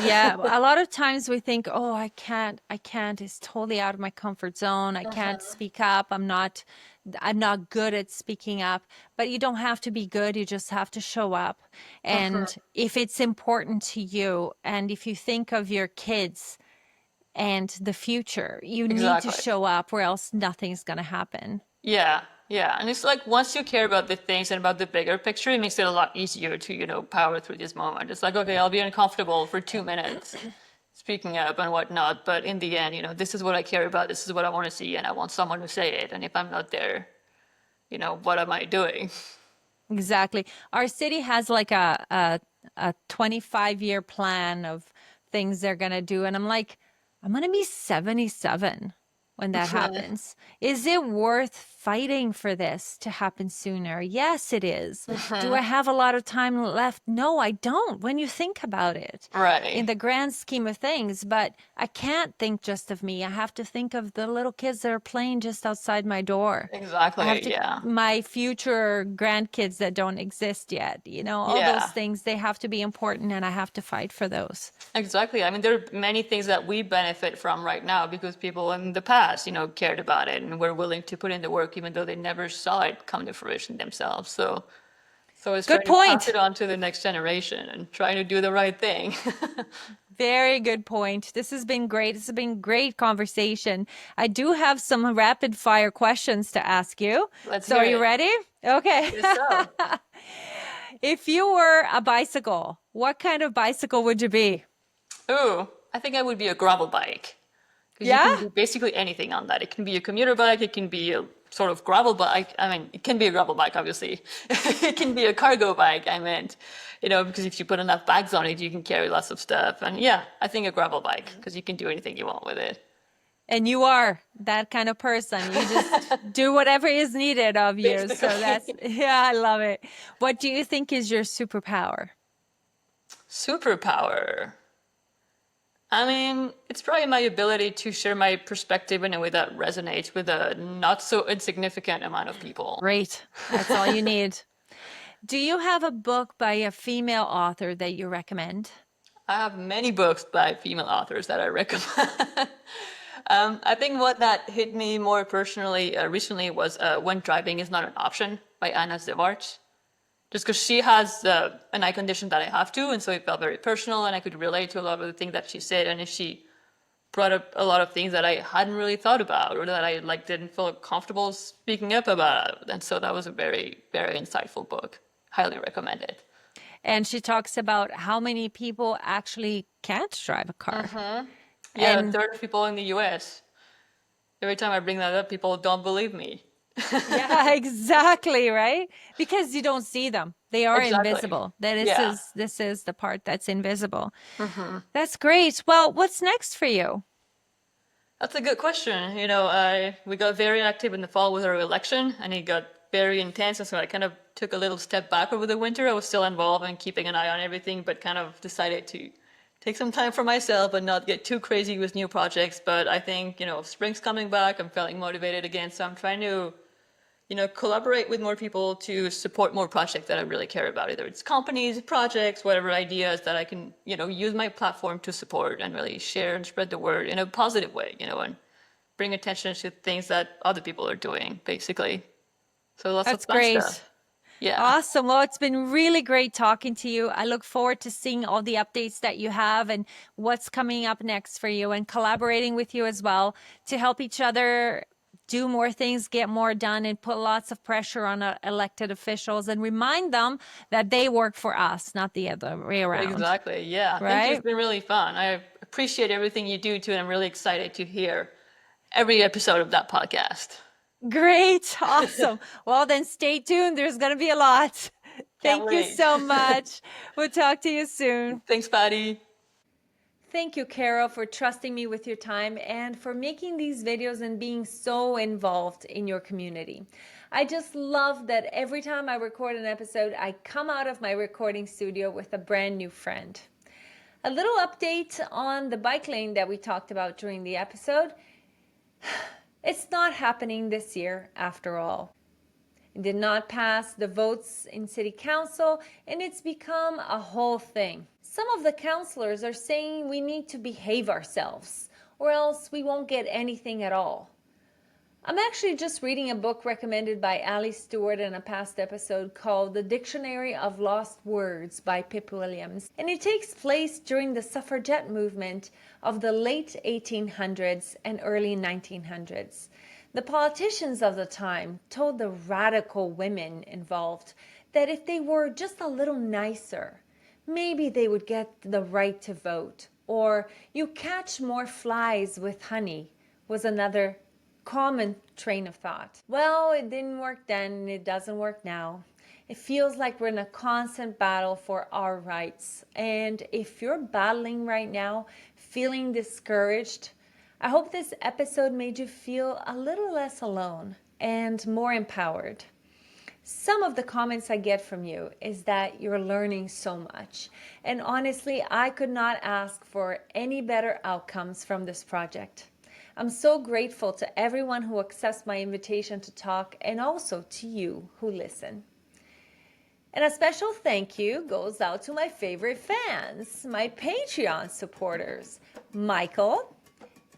Speaker 2: Yeah, a lot of times we think, oh, I can't, it's totally out of my comfort zone. I can't speak up. I'm not good at speaking up. But you don't have to be good, you just have to show up. And if it's important to you, and if you think of your kids and the future, you need to
Speaker 1: Exactly.
Speaker 2: show up or else nothing's gonna happen.
Speaker 1: Yeah, yeah. And it's like once you care about the things and about the bigger picture, it makes it a lot easier to, you know, power through this moment. It's like, okay, I'll be uncomfortable for 2 minutes speaking up and whatnot, but in the end, you know, this is what I care about, this is what I want to see, and I want someone to say it. And if I'm not there, you know, what am I doing?
Speaker 2: Exactly. Our city has like a 25-year plan of things they're gonna do, and I'm like, I'm gonna be 77 when that happens. Is it worth fighting for this to happen sooner? Yes, it is. Do I have a lot of time left? No, I don't, when you think about it in
Speaker 1: Right.
Speaker 2: the grand scheme of things. But I can't think just of me. I have to think of the little kids that are playing just outside my door. I have
Speaker 1: Exactly.
Speaker 2: to,
Speaker 1: Yeah.
Speaker 2: my future grandkids that don't exist yet, all those
Speaker 1: Yeah.
Speaker 2: things, they have to be important, and I have to fight for those.
Speaker 1: Exactly. I mean, there are many things that we benefit from right now because people in the past, you know, cared about it and were willing to put in the work, even though they never saw it come to fruition themselves. So it's
Speaker 2: Good
Speaker 1: trying to pass
Speaker 2: point.
Speaker 1: it on to the next generation and trying to do the right thing.
Speaker 2: Very good point. This has been great. This has been great conversation. I do have some rapid fire questions to ask you.
Speaker 1: Let's
Speaker 2: So
Speaker 1: hear
Speaker 2: are you
Speaker 1: it.
Speaker 2: ready? Okay.
Speaker 1: Yes, so.
Speaker 2: If you were a bicycle, what kind of bicycle would you be?
Speaker 1: Ooh, I think I would be a gravel bike because you
Speaker 2: Yeah?
Speaker 1: can do basically anything on that. It can be a commuter bike, it can be a sort of gravel bike. I mean, it can be a gravel bike, obviously. It can be a cargo bike, I meant, you know, because if you put enough bags on it, you can carry lots of stuff. And yeah, I think a gravel bike because you can do anything you want with it.
Speaker 2: And you are that kind of person. You just do whatever is needed of you. So
Speaker 1: Basically.
Speaker 2: yeah, I love it. What do you think is your superpower?
Speaker 1: Superpower. I mean, it's probably my ability to share my perspective in a way that resonates with a not so insignificant amount of people.
Speaker 2: Great. That's all you need. Do you have a book by a female author that you recommend?
Speaker 1: I have many books by female authors that I recommend. I think what that hit me more personally recently was When Driving is Not an Option by Anna Zivart. Just because she has an eye condition that I have too, and so it felt very personal, and I could relate to a lot of the things that she said, and she brought up a lot of things that I hadn't really thought about or that I like didn't feel comfortable speaking up about. And so that was a very, very insightful book. Highly recommend it.
Speaker 2: And she talks about how many people actually can't drive a car.
Speaker 1: Yeah, a
Speaker 2: And
Speaker 1: third of people in the US. Every time I bring that up, people don't believe me.
Speaker 2: yeah, exactly, right? Because you don't see them. They are
Speaker 1: Exactly.
Speaker 2: invisible. That this
Speaker 1: Yeah.
Speaker 2: is this is the part that's invisible. That's great. Well, what's next for you?
Speaker 1: That's a good question. You know, we got very active in the fall with our election, and it got very intense. And so I kind of took a little step back over the winter. I was still involved in keeping an eye on everything, but kind of decided to take some time for myself and not get too crazy with new projects. But I think, spring's coming back. I'm feeling motivated again. So I'm trying to, collaborate with more people to support more projects that I really care about. Either it's companies, projects, whatever ideas that I can, use my platform to support and really share and spread the word in a positive way, and bring attention to things that other people are doing, basically. So lots of
Speaker 2: That's
Speaker 1: fun stuff.
Speaker 2: great.
Speaker 1: Yeah.
Speaker 2: Awesome. Well, it's been really great talking to you. I look forward to seeing all the updates that you have and what's coming up next for you, and collaborating with you as well to help each other do more things, get more done, and put lots of pressure on elected officials and remind them that they work for us, not the other way around.
Speaker 1: Exactly. Yeah. Thank you. It's
Speaker 2: Right?
Speaker 1: been really fun. I appreciate everything you do too, and I'm really excited to hear every episode of that podcast.
Speaker 2: Great. Awesome. Well, then stay tuned. There's going to be a lot.
Speaker 1: Can't
Speaker 2: Thank you
Speaker 1: wait.
Speaker 2: so much. We'll talk to you soon.
Speaker 1: Thanks, Patty. Thank
Speaker 2: you, Caro, for trusting me with your time and for making these videos and being so involved in your community. I just love that every time I record an episode, I come out of my recording studio with a brand new friend. A little update on the bike lane that we talked about during the episode. It's not happening this year after all. It did not pass the votes in city council, and it's become a whole thing. Some of the councillors are saying we need to behave ourselves, or else we won't get anything at all. I'm actually just reading a book recommended by Ali Stewart in a past episode called The Dictionary of Lost Words by Pip Williams, and it takes place during the suffragette movement of the late 1800s and early 1900s. The politicians of the time told the radical women involved that if they were just a little nicer, maybe they would get the right to vote, or you catch more flies with honey was another common train of thought. Well, it didn't work then, and it doesn't work now. It feels like we're in a constant battle for our rights. And if you're battling right now, feeling discouraged, I hope this episode made you feel a little less alone and more empowered. Some of the comments I get from you is that you're learning so much. And honestly, I could not ask for any better outcomes from this project. I'm so grateful to everyone who accepts my invitation to talk, and also to you who listen. And a special thank you goes out to my favorite fans, my Patreon supporters, Michael,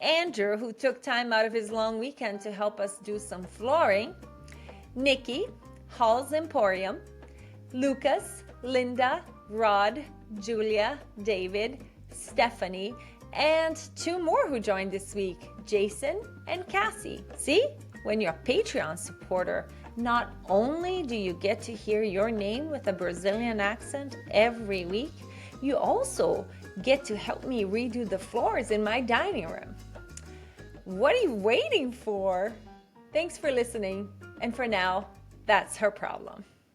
Speaker 2: Andrew, who took time out of his long weekend to help us do some flooring, Nikki, Hall's Emporium, Lucas, Linda, Rod, Julia, David, Stephanie, and 2 more who joined this week, Jason and Cassie. See, when you're a Patreon supporter, not only do you get to hear your name with a Brazilian accent every week, you also get to help me redo the floors in my dining room. What are you waiting for? Thanks for listening, and for now, that's her problem.